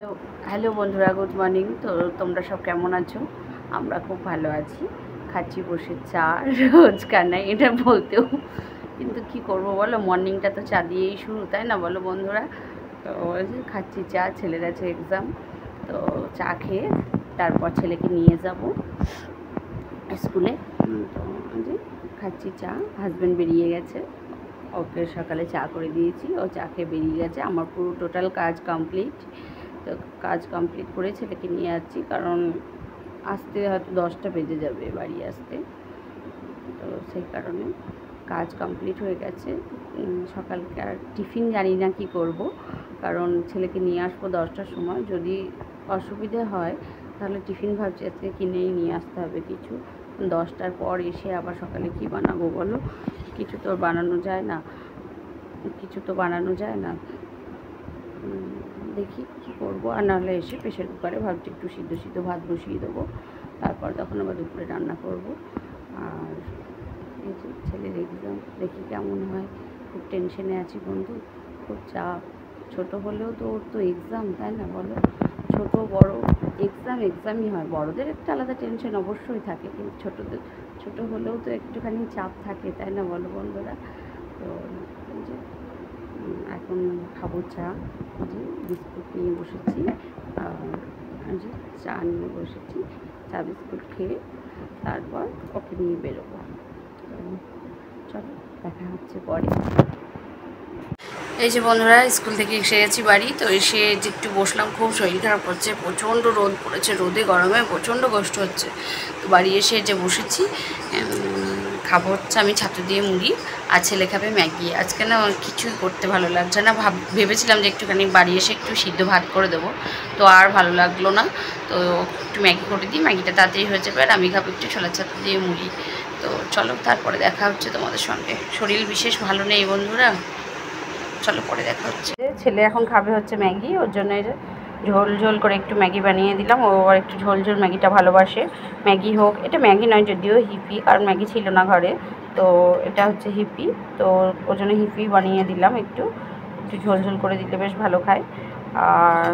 তো হ্যালো বন্ধুরা, good morning. তো তোমরা সব কেমন আছো? আমরা খুব ভালো আছি। খাচ্ছি বসে চা, রোজকার নাই এটা বলতেও, কিন্তু কি করব বলো, মর্নিংটা তো চা দিয়েই শুরু, তাই না বলো বন্ধুরা? তো ওই যে খাচ্ছি চা, ছেলের আছে এক্সাম, তো চা খেয়ে তারপর ছেলেকে নিয়ে যাব স্কুলে। তো ওই যে খাচ্ছি চা, হাজব্যান্ড বেরিয়ে গেছে, ওকে সকালে চা করে দিয়েছি, ও চা খেয়ে বেরিয়ে গেছে। আমার পুরো টোটাল কাজ কমপ্লিট। তো কাজ কমপ্লিট করে ছেলেকে নিয়ে যাচ্ছি, কারণ আসতে হয়তো 10টা বেজে যাবে বাড়ি আসতে। তো সেই কারণে কাজ কমপ্লিট হয়ে গেছে। সকালকার টিফিন জানি না কি করব, কারণ ছেলেকে নিয়ে আসবো 10টার সময়। যদি অসুবিধে হয় তাহলে টিফিন ভাবছি আজকে কিনেই নিয়ে আসতে হবে কিছু। 10টার পর এসে আবার সকালে কি বানাবো বলো? কিছু তো বানানো যায় না, দেখি কী করবো। আর নাহলে এসে প্রেশার কুকারে ভাবছি একটু সিদ্ধ সিদ্ধ ভাত বসিয়ে দেবো, তারপর তখন আবার দুপুরে রান্না করব। আর এই যে ছেলের এক্সাম, দেখি কেমন হয়। খুব টেনশনে আছি বন্ধু, খুব চাপ। ছোটো হলেও তো ওর তো এক্সাম, তাই না বলো? ছোটো বড় এক্সামই হয়। বড়দের একটা আলাদা টেনশন অবশ্যই থাকে, কিন্তু ছোটো হলেও তো একটুখানি চাপ থাকে, তাই না বলো বন্ধুরা? তো এই যে এখন খাবো চা, যে বিস্কুট নিয়ে বসেছি, আর যে চা নিয়ে বসেছি, চা বিস্কুট খেয়ে তারপর ওকে নিয়ে বেরোবো। তো চলো, দেখা হচ্ছে পরে। এই যে বন্ধুরা, স্কুল থেকে এসে গেছি বাড়ি। তো এসে যে একটু বসলাম, খুব শরীর খারাপ করছে, প্রচণ্ড রোদ পড়েছে, রোদে গরমে প্রচণ্ড কষ্ট হচ্ছে। তো বাড়ি এসে যে বসেছি, খাবো হচ্ছে আমি ছাতু দিয়ে মুড়ি, আর ছেলে খাবে ম্যাগি। আজকে না কিছুই করতে ভালো লাগছে না, ভেবেছিলাম যে একটুখানি বাড়ি এসে একটু সিদ্ধ ভাত করে দেবো, তো আর ভালো লাগলো না। তো একটু ম্যাগি করে দিই, ম্যাগিটা তাড়াতাড়ি হয়ে যাবে, আর আমি খাবো একটু ছোলার ছাতু দিয়ে মুড়ি। তো চলো, তারপরে দেখা হচ্ছে তোমাদের সঙ্গে। শরীর বিশেষ ভালো নেই বন্ধুরা, চলো পরে দেখা হচ্ছে। ছেলে এখন খাবে হচ্ছে ম্যাগি, ওর জন্য ঝোল ঝোল করে একটু ম্যাগি বানিয়ে দিলাম। ও আবার একটু ঝোল ঝোল ম্যাগিটা ভালোবাসে। ম্যাগি হোক, এটা ম্যাগি নয় যদিও, হিপি, কারণ ম্যাগি ছিল না ঘরে, তো এটা হচ্ছে হিপি। তো ওর জন্য হিপি বানিয়ে দিলাম, একটু একটু ঝোল ঝোল করে দিলে বেশ ভালো খায়। আর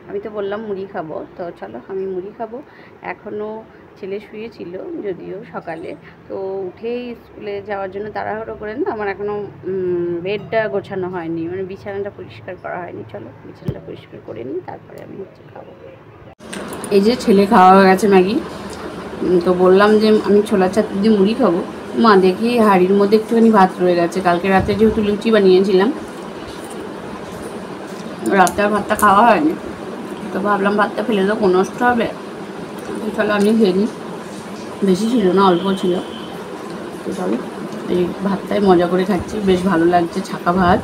আমি তো বললাম মুড়ি খাবো, তো চলো আমি মুড়ি খাবো। এখনও ছেলে শুয়েছিল যদিও সকালে, তো উঠেই স্কুলে যাওয়ার জন্য তাড়াহুড়ো করে না, আমার এখনও বেডটা গোছানো হয়নি, মানে বিছানাটা পরিষ্কার করা হয়নি। চলো বিছানাটা পরিষ্কার করে নিই, তারপরে আমি হচ্ছে খাবো। এই যে ছেলে খাওয়া হয়ে গেছে ম্যাগি। তো বললাম যে আমি ছোলার ছাতু দিয়ে মুড়ি খাবো। মা দেখি হাঁড়ির মধ্যে একটুখানি ভাত রয়ে গেছে, কালকে রাতে যেহেতু লুচি বানিয়েছিলাম, রাতে আর ভাতটা খাওয়া হয়নি, তো ভাবলাম ভাতটা ফেলে দেবো, নষ্ট হবে। তো চলো আমি খেয়ে নিই, বেশি ছিল না, অল্প ছিল। তো চলো, এই ভাতটাই মজা করে খাচ্ছি, বেশ ভালো লাগছে। ছাকা ভাত,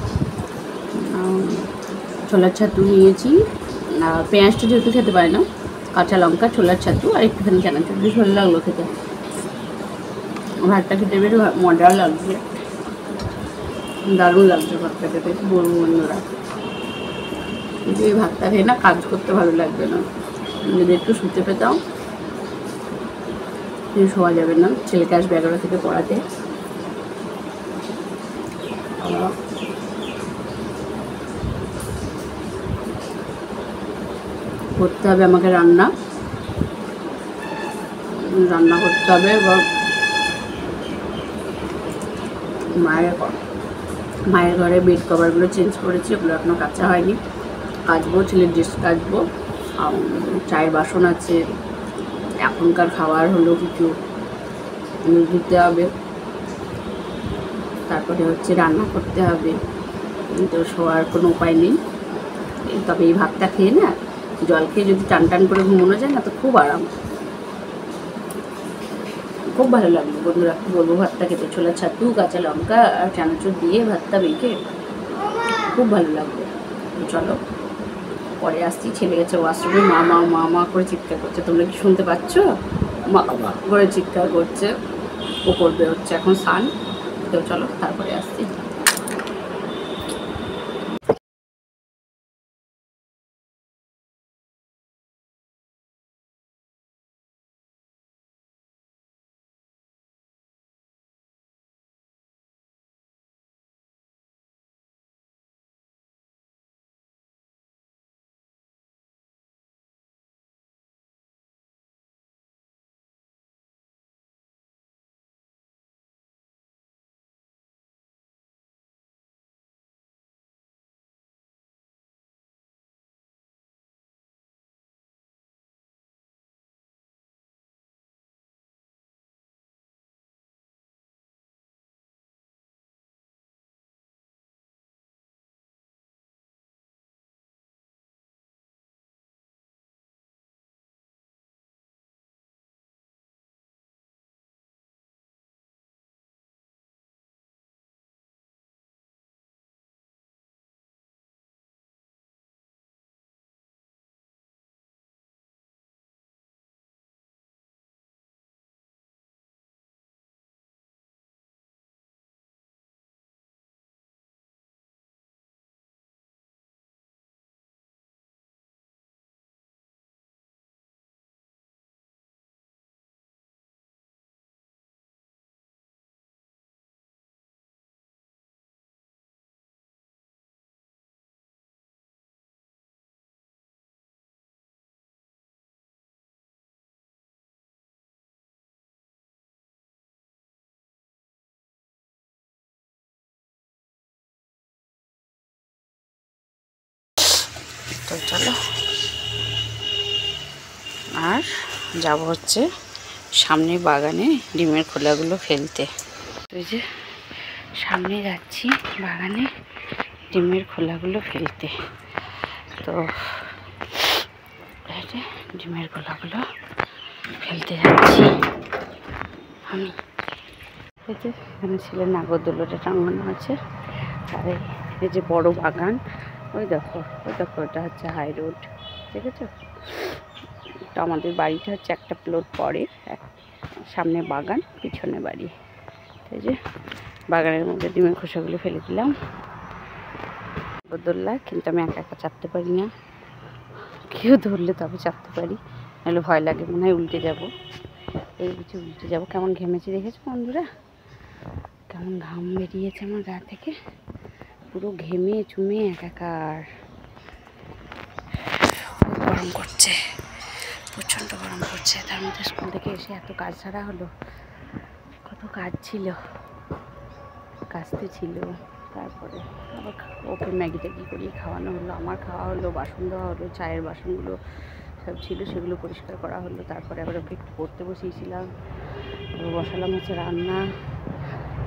ছোলার ছাতু নিয়েছি, পেঁয়াজটা যেহেতু খেতে পারে না, কাঁচা লঙ্কা, ছোলার ছাতু আর একটুখানি চানাচুর, বেশ ভালো লাগলো খেতে। ভাতটা খেতে বেশ মজা লাগছে, দারুণ লাগছে ভাতটা খেতে, বলবো বন্ধুরা। কিন্তু এই ভাতটা খেয়ে না কাজ করতে ভালো লাগবে না, যদি একটু শুতে পেতাম। শোয়া যাবে না, ছেলেকে আসবে 11টা থেকে পড়াতে। করতে হবে আমাকে রান্না করতে হবে, এবং মায়ের ঘরে বেড কভারগুলো চেঞ্জ করেছি, ওগুলো এখনও কাচা হয়নি, কাচবো। ছেলের ড্রেস কাচবো, চায়ের বাসন আছে, এখনকার খাবার হলো কিছু ধুতে হবে, তারপরে হচ্ছে রান্না করতে হবে। তো শোয়ার কোনো উপায় নেই, তবে এই ভাতটা খেয়ে না, জল খেয়ে যদি টান টান করে ঘুমোনো যায় না, তো খুব আরাম, খুব ভালো লাগলো বন্ধুরা। বলবো ভাতটা খেতে, ছোলার ছাতু, কাঁচা লঙ্কা আর চানাচুর দিয়ে ভাতটা মেখে খুব ভালো লাগলো। চলো পরে আসছি। ছেলে গেছে ওয়াশরুমে, মা মা মা মা করে চিৎকার করছে, তোমরা কি শুনতে পাচ্ছ? মা বাবা ঘরে চিৎকার করছে, ও করবে হচ্ছে এখন স্নান। তো চলো তারপরে আসছি। তো চলো, আর যাব হচ্ছে সামনে বাগানে ডিমের খোলাগুলো ফেলতে। ওই যে সামনে যাচ্ছি বাগানে ডিমের খোলাগুলো ফেলতে। তো ডিমের খোলাগুলো ফেলতে যাচ্ছি আমি। এই যে এখানে ছেলের নাগরদোলটা টাঙানো আছে, আর এই যে বড় বাগান, ওই দেখো ওটা হচ্ছে হাই রোড, ঠিক আছে। তো আমাদের বাড়িটা হচ্ছে একটা প্লট পরে, সামনে বাগান পিছনে বাড়ি। এই যে বাগানের মধ্যে ডিমের খোসাগুলো ফেলে দিলাম। নাগরদোল্লা কিন্তু আমি একা একা চাপতে পারি না, কেউ ধরলে তবে চাপতে পারি, নাহলে ভয় লাগে, মনে হয় উল্টে যাব। এই কিছু উল্টে যাব। কেমন ঘেমেছি দেখেছো বন্ধুরা, কেমন ঘাম বেরিয়েছে আমার গা থেকে, পুরো ঘেমে চুমে একাকার। খুব গরম করছে, প্রচণ্ড গরম করছে। তার মধ্যে স্কুল থেকে এসে এত কাজ ছাড়া হলো, কত কাজ ছিল, কাজতে ছিল। তারপরে আবার ওকে ম্যাগি ট্যাগি করিয়ে খাওয়ানো হলো, আমার খাওয়া হলো, বাসন দেওয়া হলো, চায়ের বাসনগুলো সব ছিল সেগুলো পরিষ্কার করা হলো। তারপরে আবার ওকে একটু পড়তে বসিয়েছিলাম, বসালাম হচ্ছে রান্না।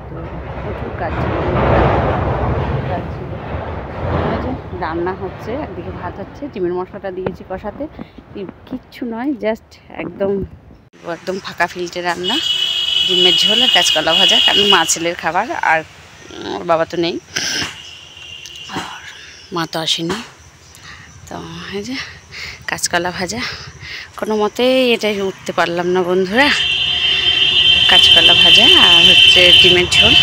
তো প্রচুর কাজ ছিল, রান্না হচ্ছে, একদিকে ভাত হচ্ছে, ডিমের মশলাটা দিয়েছি কষাতে, কিচ্ছু নয়, জাস্ট একদম একদম ফাঁকা ফিল্টে রান্না, ডিমের ঝোল আর কাঁচকলা ভাজা, কারণ মা ছেলের খাবার, আর ওর বাবা তো নেই আর মা তো আসেনি। তো এই যে কাঁচকলা ভাজা, কোনো মতেই এটাই উঠতে পারলাম না বন্ধুরা। কাঁচকলা ভাজা আর হচ্ছে ডিমের ঝোল,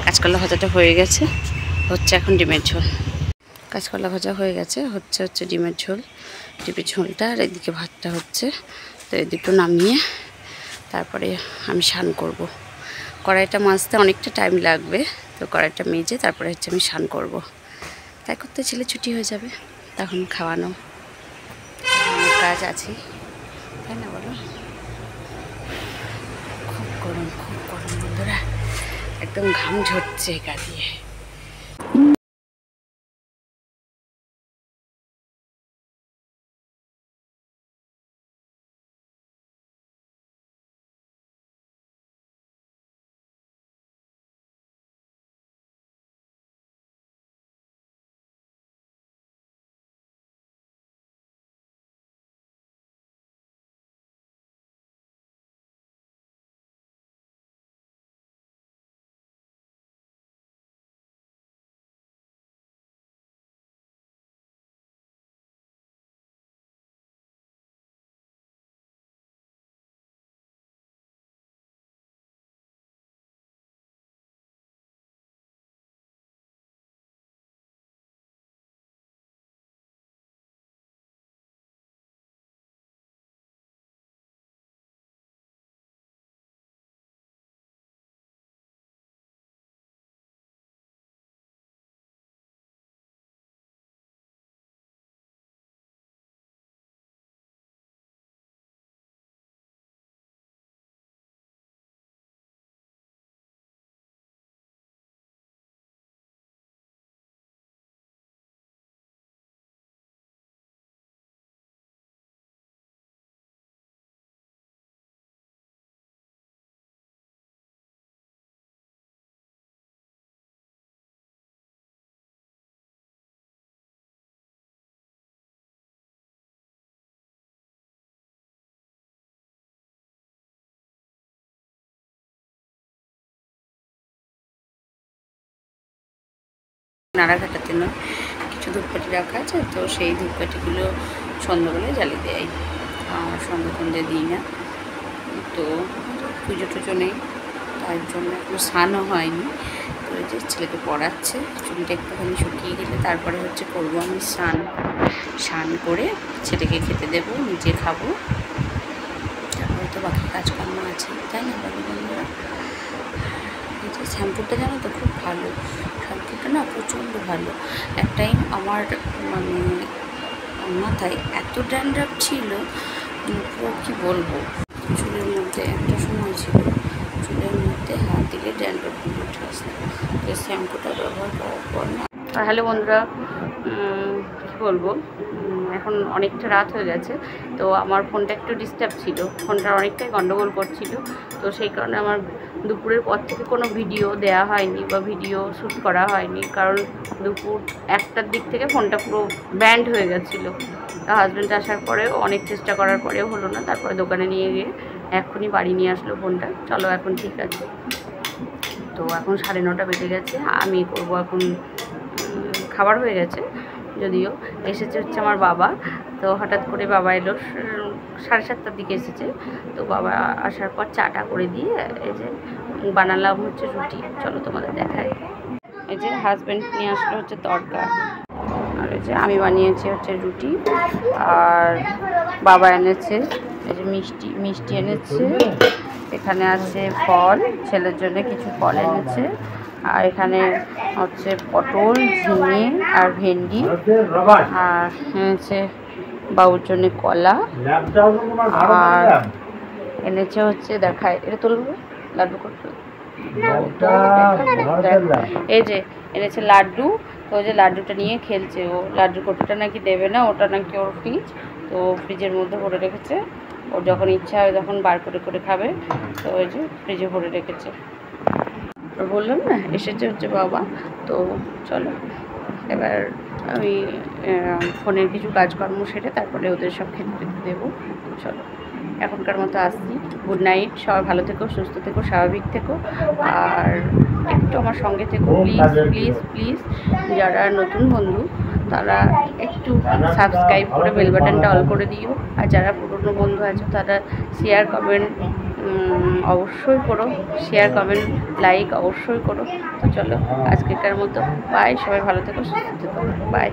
কাঁচকলা ভাজাটা হয়ে গেছে, হচ্ছে এখন ডিমের ঝোল। কাঁচকলা ভাজা হয়ে গেছে, হচ্ছে ডিমের ঝোল, ডিমের ঝোলটা, আর এদিকে ভাতটা হচ্ছে। তো এই দুটো নামিয়ে তারপরে আমি স্নান করব। কড়াইটা মাজতে অনেকটা টাইম লাগবে, তো কড়াইটা মেজে তারপরে হচ্ছে আমি স্নান করব। তাই করতে ছেলে ছুটি হয়ে যাবে, তখন খাওয়ানো কাজ আছে, তাই না বলো। খুব গরম বন্ধুরা, একদম ঘাম ঝরছে গা দিয়ে। নাড়াঘাটাতে নয়, কিছু ধূপকাঠি রাখা আছে, তো সেই ধূপকাঠিগুলো সন্ধ্যাবেলায় জ্বালিয়ে দেয়। আর সন্ধ্যে সন্ধ্যে দিই না, তো পুজো টুজো নেই, তার জন্য একটু স্নানও হয়নি। তো এই যে ছেলেকে পড়াচ্ছে, চুলটা একটুখানি শুকিয়ে গেলে তারপরে হচ্ছে করবো আমি স্নান করে ছেলেকে খেতে দেবো, নিজে খাবো, তারপরে তো বাকি কাজকর্ম আছে, তাই না বাবু বন্ধুরা? এই যে শ্যাম্পুটা জানো তো খুব ভালো, শ্যাম্পুটা না প্রচণ্ড ভালো। এক টাইম আমার মানে মাথায় এত ড্যান্ড্রাফ ছিল, কী বলবো, চুলের মধ্যে একটা সময় ছিল চুলের মধ্যে হাত দিলে ড্যান্ড্রাফগুলো উঠে আসতো। এই শ্যাম্পুটা ব্যবহার করার পর না। হ্যালো বন্ধুরা, কী বলবো, এখন অনেকটা রাত হয়ে গেছে, তো আমার ফোনটা একটু ডিস্টার্ব ছিল, ফোনটা অনেকটাই গন্ডগোল করছিল, তো সেই কারণে আমার দুপুরের পর থেকে কোনো ভিডিও দেয়া হয়নি বা ভিডিও শ্যুট করা হয়নি, কারণ দুপুর 1টার দিক থেকে ফোনটা পুরো ব্যান্ড হয়ে গেছিলো। হাজব্যান্ড আসার পরেও অনেক চেষ্টা করার পরেও হলো না, তারপরে দোকানে নিয়ে গিয়ে এখনই বাড়ি নিয়ে আসলো ফোনটা। চলো এখন ঠিক আছে, তো এখন 9:30 বেজে গেছে, আমি করবো এখন খাবার হয়ে গেছে, যদিও এসেছে হচ্ছে আমার বাবা। তো হঠাৎ করে বাবা এলো, 7:30টার দিকে এসেছে, তো বাবা আসার পর চাটা করে দিয়ে এই যে বানালাম হচ্ছে রুটি। চলো তোমাদের দেখাই। এই যে হাজব্যান্ড নিয়ে আসলো হচ্ছে তরকা, আর এই যে আমি বানিয়েছি হচ্ছে রুটি, আর বাবা এনেছে এই যে মিষ্টি এনেছে, এখানে আছে ফল, ছেলের জন্য কিছু ফল এনেছে, আর এখানে হচ্ছে পটল, ঝিঙে আর ভেন্ডি, আর এনেছে বাবুর জন্য কলা, আর এনেছে হচ্ছে দেখায়, এটা তুলব লাড্ডু করতে, এই যে এনেছে লাড্ডু। তো ওই যে লাড্ডুটা নিয়ে খেলছে, ও লাড্ডু কটুটা নাকি দেবে না, ওটা নাকি ওর ফ্রিজ, তো ফ্রিজের মধ্যে ভরে রেখেছে, ওর যখন ইচ্ছা হয় তখন বার করে করে খাবে, তো ওই যে ফ্রিজে ভরে রেখেছে। বললাম না এসেছে হচ্ছে বাবা, তো চলো এবার আমি ফোনের কিছু কাজকর্ম সেরে তারপরে ওদের সব খেতে দেবো। চলো এখনকার মতো আসছি, গুড নাইট, সবাই ভালো থেকো, সুস্থ থেকো, স্বাভাবিক থেকো, আর একটু আমার সঙ্গে থেকো প্লিজ প্লিজ প্লিজ। যারা নতুন বন্ধু তারা একটু সাবস্ক্রাইব করে বেল বাটনটা অল করে দিও, আর যারা পুরনো বন্ধু আছো তারা শেয়ার কমেন্ট অবশ্যই করো, শেয়ার কমেন্ট লাইক অবশ্যই করো। তো চলো আজকেকার মতো বাই, সবাই ভালো থেকো, সুস্থ থেকো, বাই।